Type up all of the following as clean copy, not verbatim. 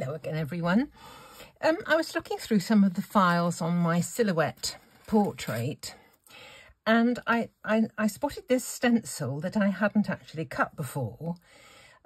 Hello again, everyone. I was looking through some of the files on my silhouette portrait, and I spotted this stencil that I hadn't actually cut before.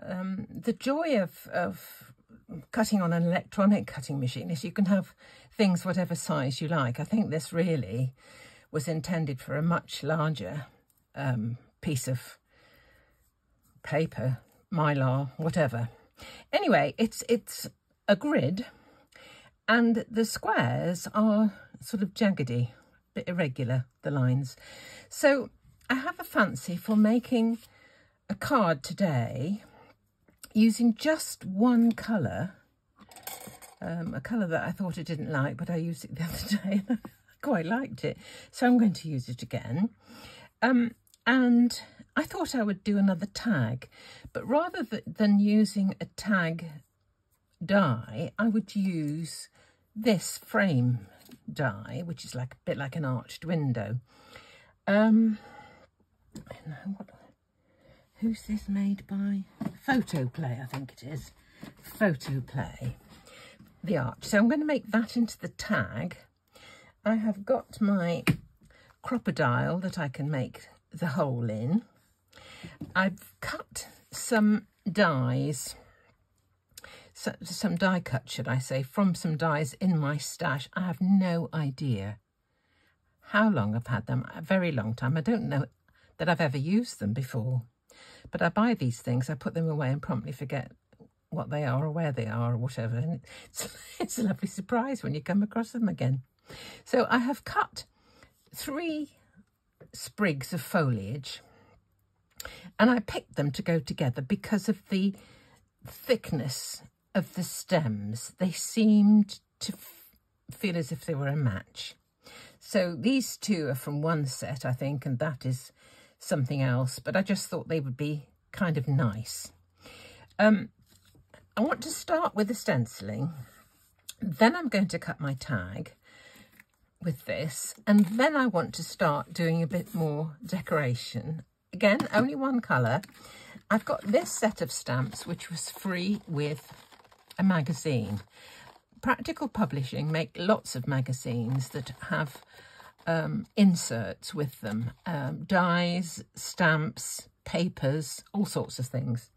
The joy of cutting on an electronic cutting machine is you can have things whatever size you like. I think this really was intended for a much larger piece of paper, mylar, whatever. Anyway, it's a grid, and the squares are sort of jaggedy, a bit irregular, the lines. So I have a fancy for making a card today using just one colour, a colour that I thought I didn't like, but I used it the other day and I quite liked it. So I'm going to use it again. And I thought I would do another tag, but rather than using a tag die, I would use this frame die, which is like a bit like an arched window. Who's this made by? Photoplay, I think it is. Photoplay, the arch. So I'm going to make that into the tag. I have got my crocodile that I can make the hole in. I've cut some dies, some die cut, should I say, from some dies in my stash. I have no idea how long I've had them, a very long time. I don't know that I've ever used them before, but I buy these things, I put them away and promptly forget what they are or where they are or whatever, and it's a lovely surprise when you come across them again. So I have cut 3 sprigs of foliage, and I picked them to go together because of the thickness of the stems. They seemed to feel as if they were a match. So these 2 are from one set, I think, and that is something else, but I just thought they would be kind of nice. I want to start with the stenciling, then I'm going to cut my tag with this, and then I want to start doing a bit more decoration. Again, only one colour. I've got this set of stamps which was free with a magazine. Practical Publishing make lots of magazines that have inserts with them, dies, stamps, papers, all sorts of things.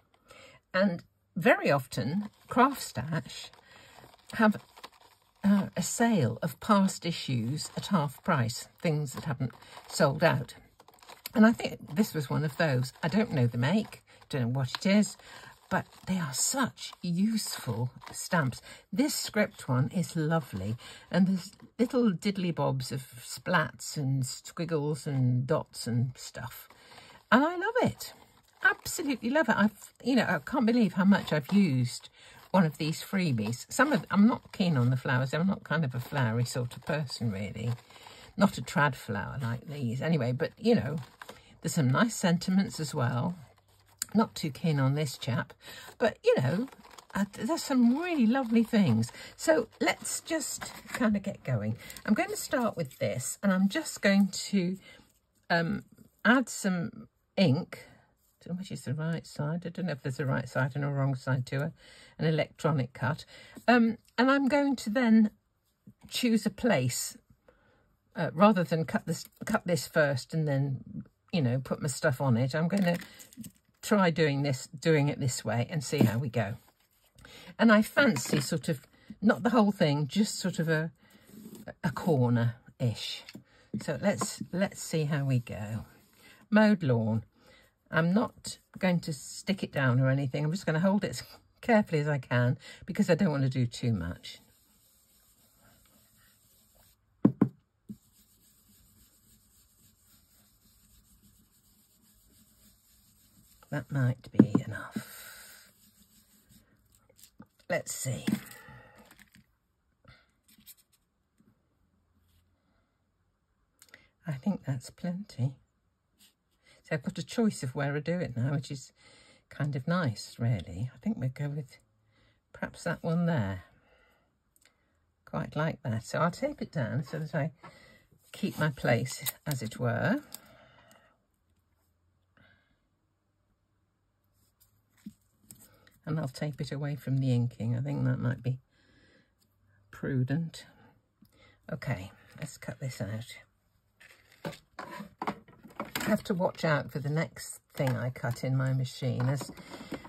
And very often Craft Stash have a sale of past issues at half price, things that haven't sold out. And I think this was one of those. I don't know the make, don't know what it is, but they are such useful stamps. This script one is lovely, and there's little diddly bobs of splats and squiggles and dots and stuff. And I love it. Absolutely love it. I can't believe how much I've used one of these freebies. I'm not keen on the flowers. I'm not kind of a flowery sort of person, really. Not a trad flower like these. Anyway, but, you know, there's some nice sentiments as well. Not too keen on this chap. But, you know, there's some really lovely things. So let's just kind of get going. I'm going to start with this, and I'm just going to add some ink. Which is the right side. I don't know if there's a right side and a wrong side to an electronic cut. And I'm going to then choose a place rather than cut this first and then, you know, put my stuff on it. I'm going to try doing it this way and see how we go. And I fancy sort of not the whole thing, just sort of a corner-ish. So let's see how we go. Mowed lawn. I'm not going to stick it down or anything. I'm just going to hold it as carefully as I can because I don't want to do too much. That might be enough. Let's see. I think that's plenty. So I've got a choice of where I do it now, which is kind of nice, really. I think we'll go with perhaps that one there. Quite like that. So I'll tape it down so that I keep my place, as it were. and I'll tape it away from the inking. I think that might be prudent. Okay, let's cut this out. I have to watch out for the next thing I cut in my machine, as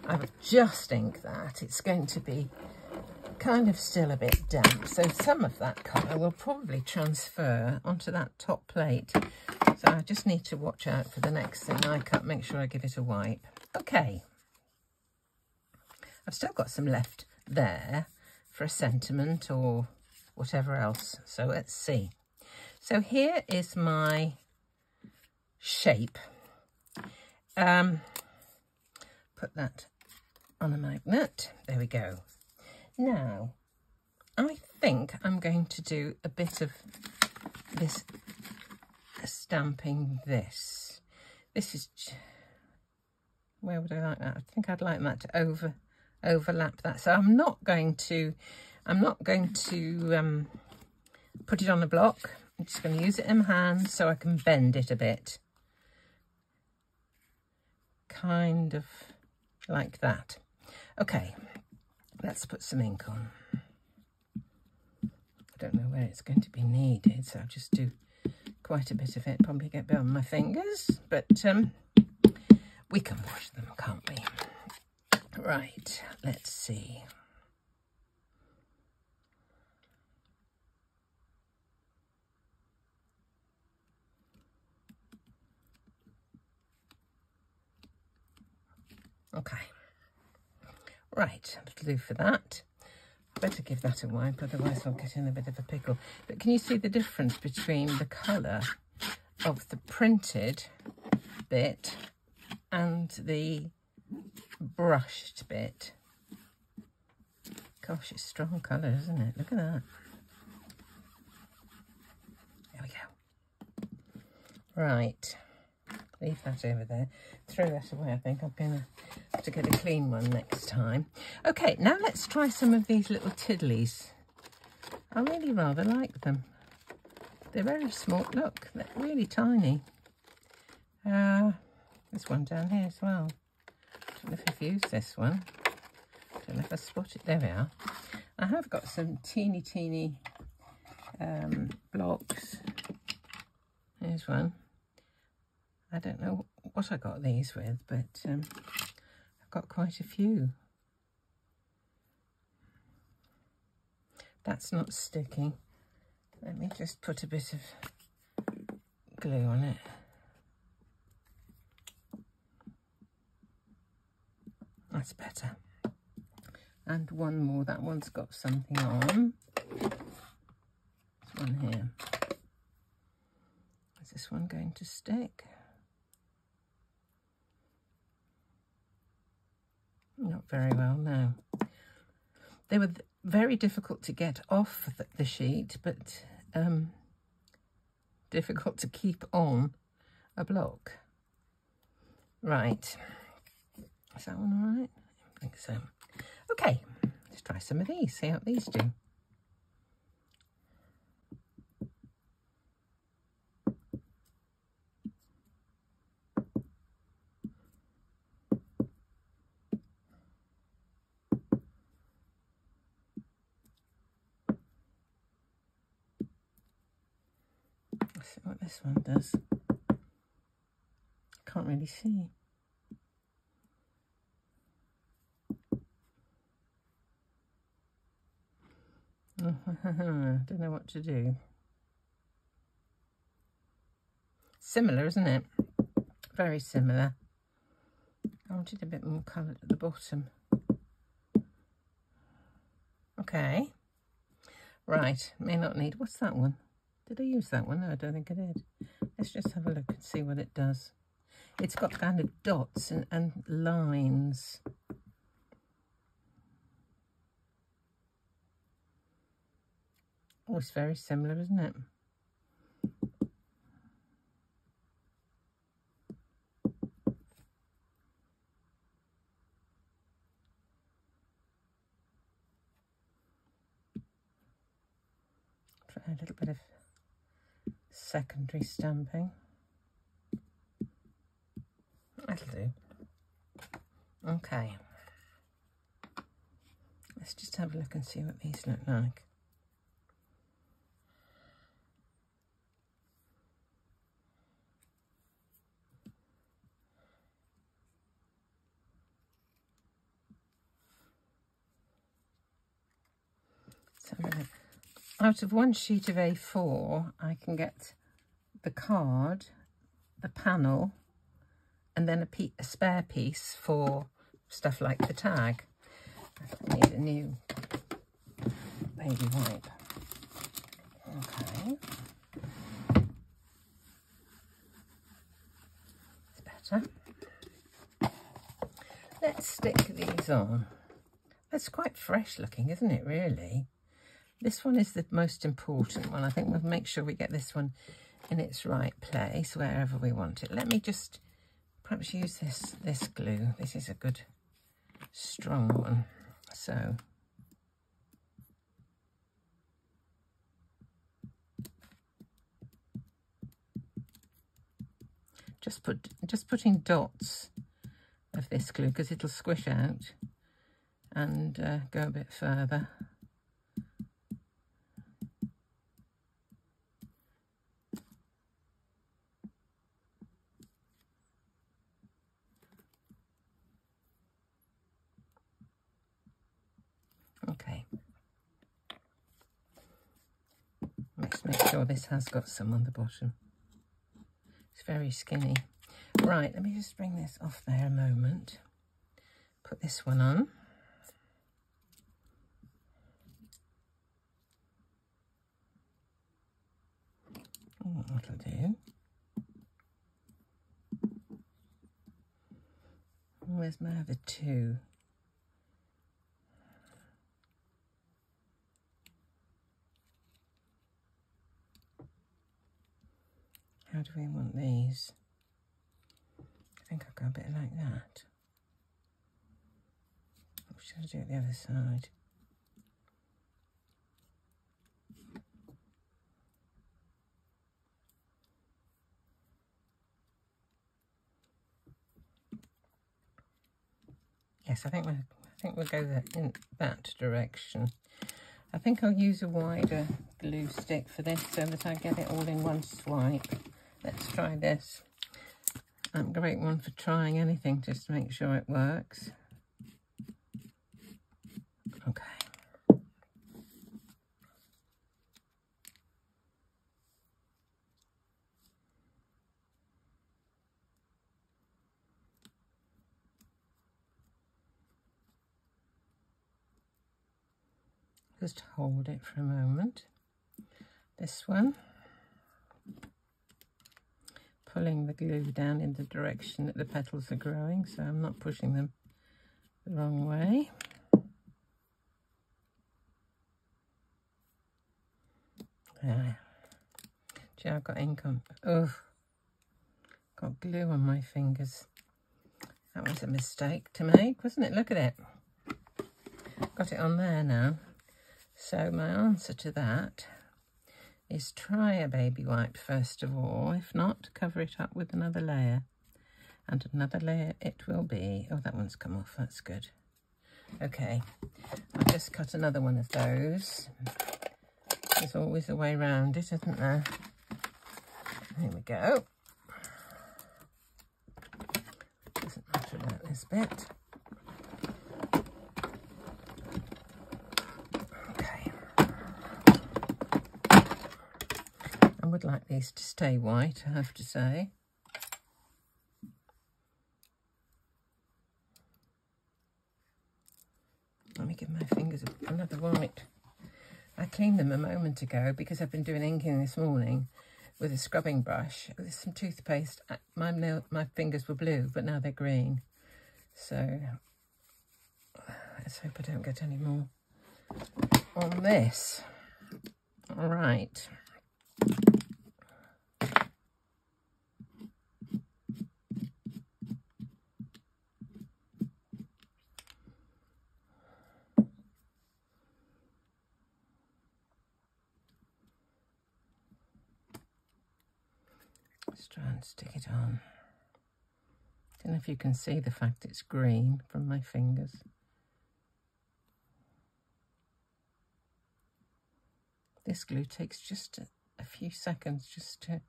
I've just inked that. It's going to be kind of still a bit damp, so some of that colour will probably transfer onto that top plate. So I just need to watch out for the next thing I cut, make sure I give it a wipe. Okay, I've still got some left there for a sentiment or whatever else, so let's see. So here is my shape. Put that on a magnet. There we go. Now, I think I'm going to do a bit of this stamping this. This is, where would I like that? I think I'd like that to overlap that. So I'm not going to put it on a block. I'm just going to use it in my hand so I can bend it a bit. Kind of like that. Okay, let's put some ink on. I don't know where it's going to be needed, so I'll just do quite a bit of it. Probably get beyond my fingers, but we can wash them, can't we? Right, let's see. Okay, right, that'll do for that. I better give that a wipe, otherwise I'll get in a bit of a pickle. But can you see the difference between the colour of the printed bit and the brushed bit? Gosh, it's strong colour, isn't it? Look at that. There we go. Right. Leave that over there. Throw that away. I think I'm going to have to get a clean one next time. Okay, now let's try some of these little tiddlies. I really rather like them. They're very small. Look, they're really tiny. There's one down here as well. Don't know if I've used this one. Don't know if I spot it. There we are. I have got some teeny blocks. Here's one. I don't know what I got these with, but I've got quite a few. That's not sticking. Let me just put a bit of glue on it. That's better. And one more. That one's got something on. This one here. Is this one going to stick? Not very well, no. They were very difficult to get off the sheet, but difficult to keep on a block. Right. Is that one all right? I think so. Okay, let's try some of these, see how these do. Let's see what this one does. Can't really see. Don't know what to do. Similar, isn't it? Very similar. I wanted a bit more colour at the bottom. Okay. Right, may not need... What's that one? Did I use that one? No, I don't think I did. Let's just have a look and see what it does. It's got kind of dots and lines. Oh, it's very similar, isn't it? Try a little bit of secondary stamping. That'll do. Okay. Let's just have a look and see what these look like. So out of one sheet of A4, I can get the card, the panel, and then a spare piece for stuff like the tag. I need a new baby wipe. Okay. It's better. Let's stick these on. That's quite fresh looking, isn't it, really? This one is the most important one. I think we'll make sure we get this one in its right place, wherever we want it. Let me just perhaps use this glue. This is a good, strong one. So, just putting dots of this glue because it'll squish out and go a bit further. Okay. Let's make sure this has got some on the bottom. It's very skinny. Right, let me just bring this off there a moment. Put this one on. Oh, that'll do. Where's my other two? How do we want these? I think I'll go a bit like that. What should I do at the other side? Yes, I think we'll go in that direction. I think I'll use a wider glue stick for this so that I get it all in one swipe. Let's try this. A great one for trying anything just to make sure it works. Okay. Just hold it for a moment. This one. Pulling the glue down in the direction that the petals are growing, so I'm not pushing them the wrong way. There. Gee, I've got ink on. Oh, got glue on my fingers. That was a mistake to make, wasn't it? Look at it. Got it on there now. So my answer to that is try a baby wipe first of all. If not, cover it up with another layer. And another layer it will be. Oh, that one's come off. That's good. Okay, I'll just cut another one of those. There's always a way around it, isn't there? Here we go. Doesn't matter about this bit. I would like these to stay white, I have to say. Let me give my fingers another white. I cleaned them a moment ago because I've been doing inking this morning with a scrubbing brush with some toothpaste. My fingers were blue, but now they're green. So let's hope I don't get any more on this. All right. Let's try and stick it on. Don't know if you can see the fact it's green from my fingers. This glue takes just a few seconds just to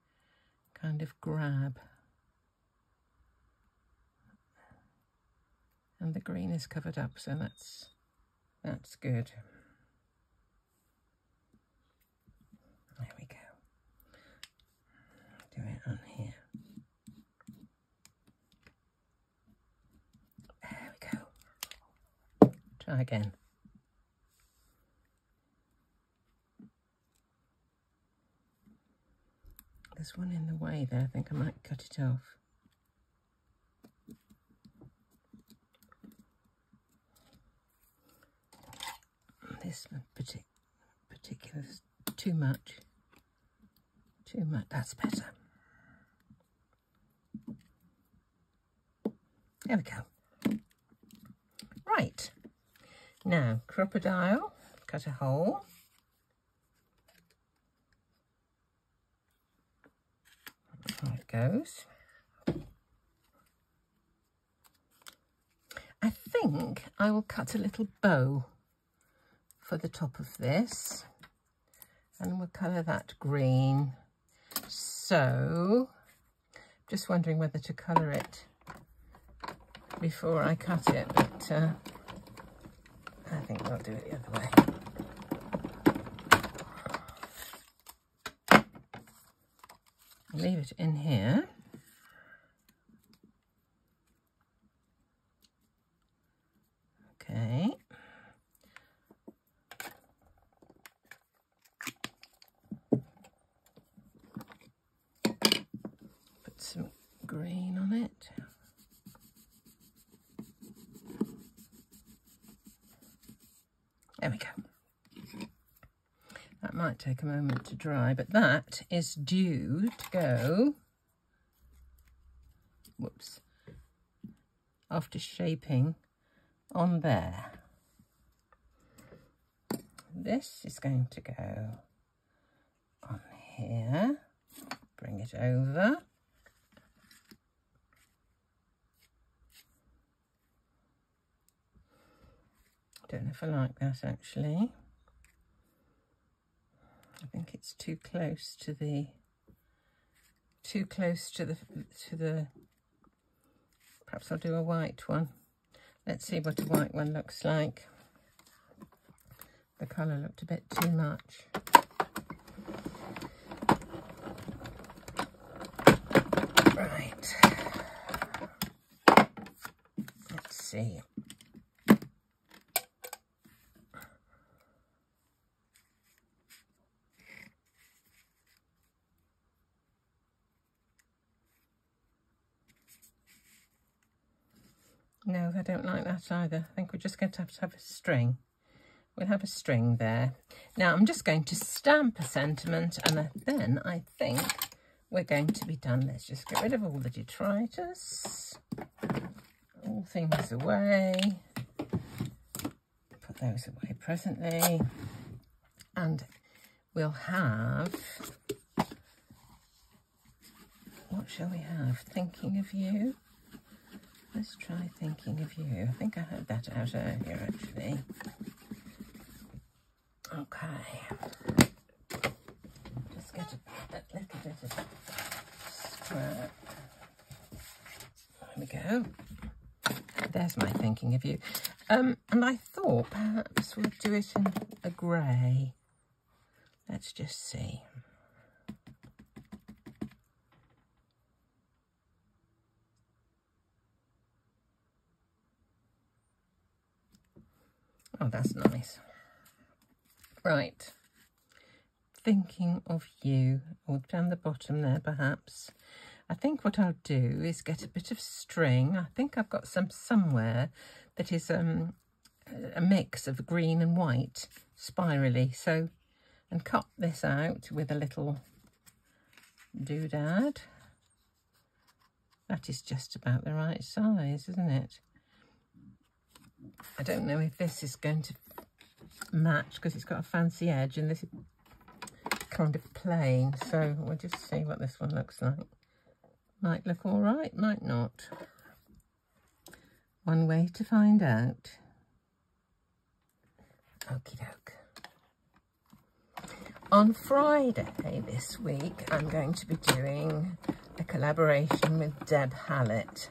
kind of grab. And the green is covered up, so that's good. There we go. Do it on here. There we go. Try again. There's one in the way there. I think I might cut it off. This particular is too much. Too much. That's better. There we go. Right. Now, crocodile. Cut a hole. There it goes. I think I will cut a little bow for the top of this, and we'll colour that green. So, just wondering whether to colour it before I cut it, but I think we'll do it the other way. Leave it in here. Okay. Put some green on it. There we go. That might take a moment to dry, but that is due to go, whoops, after shaping on there. This is going to go on here. Bring it over. Don't know if I like that actually. I think it's too close to the perhaps I'll do a white one. Let's see what a white one looks like. The colour looked a bit too much. Right. Let's see. No, I don't like that either. I think we're just going to have a string. We'll have a string there. Now I'm just going to stamp a sentiment, and then I think we're going to be done. Let's just get rid of all the detritus. All things away. Put those away presently. And we'll have... What shall we have? Thinking of You. Let's try Thinking of You. I think I had that out earlier, actually. Okay. Just get a little bit of scrap. There we go. There's my Thinking of You. And I thought perhaps we'll do it in a grey. Let's just see. Oh, that's nice. Right. Thinking of You, or down the bottom there, perhaps. I think what I'll do is get a bit of string. I think I've got some somewhere that is a mix of green and white, spirally. So, and cut this out with a little doodad. That is just about the right size, isn't it? I don't know if this is going to match because it's got a fancy edge and this is kind of plain, so we'll just see what this one looks like. Might look all right, might not. One way to find out. Okie doke. On Friday this week, I'm going to be doing a collaboration with Deb Hallett.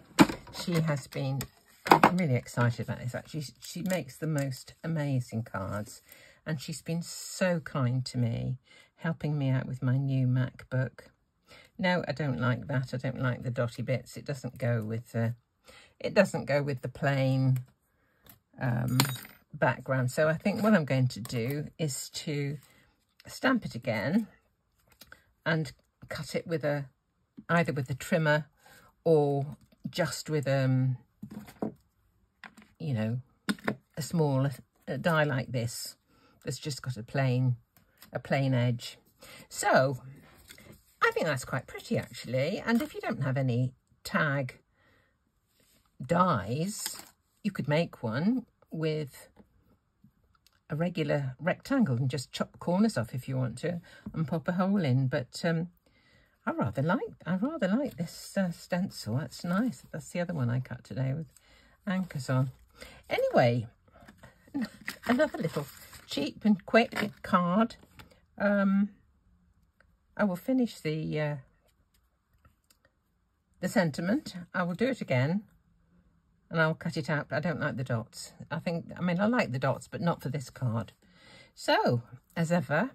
I'm really excited about this actually. She makes the most amazing cards, and she's been so kind to me, helping me out with my new MacBook. No, I don't like that. I don't like the dotty bits. It doesn't go with the plain background. So I think what I'm going to do is to stamp it again and cut it with either with a trimmer or just with you know, a small die like this that's just got a plain edge. So I think that's quite pretty actually. And if you don't have any tag dies, you could make one with a regular rectangle and just chop the corners off if you want to and pop a hole in. But I rather like this stencil. That's nice. That's the other one I cut today with anchors on. Anyway, another little cheap and quick card. I will finish the sentiment. I will do it again. And I'll cut it out, but I don't like the dots. I like the dots, but not for this card. So, as ever,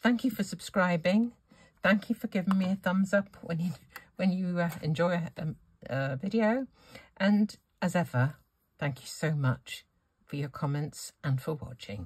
thank you for subscribing. Thank you for giving me a thumbs up when you enjoy a video. And as ever, thank you so much for your comments and for watching.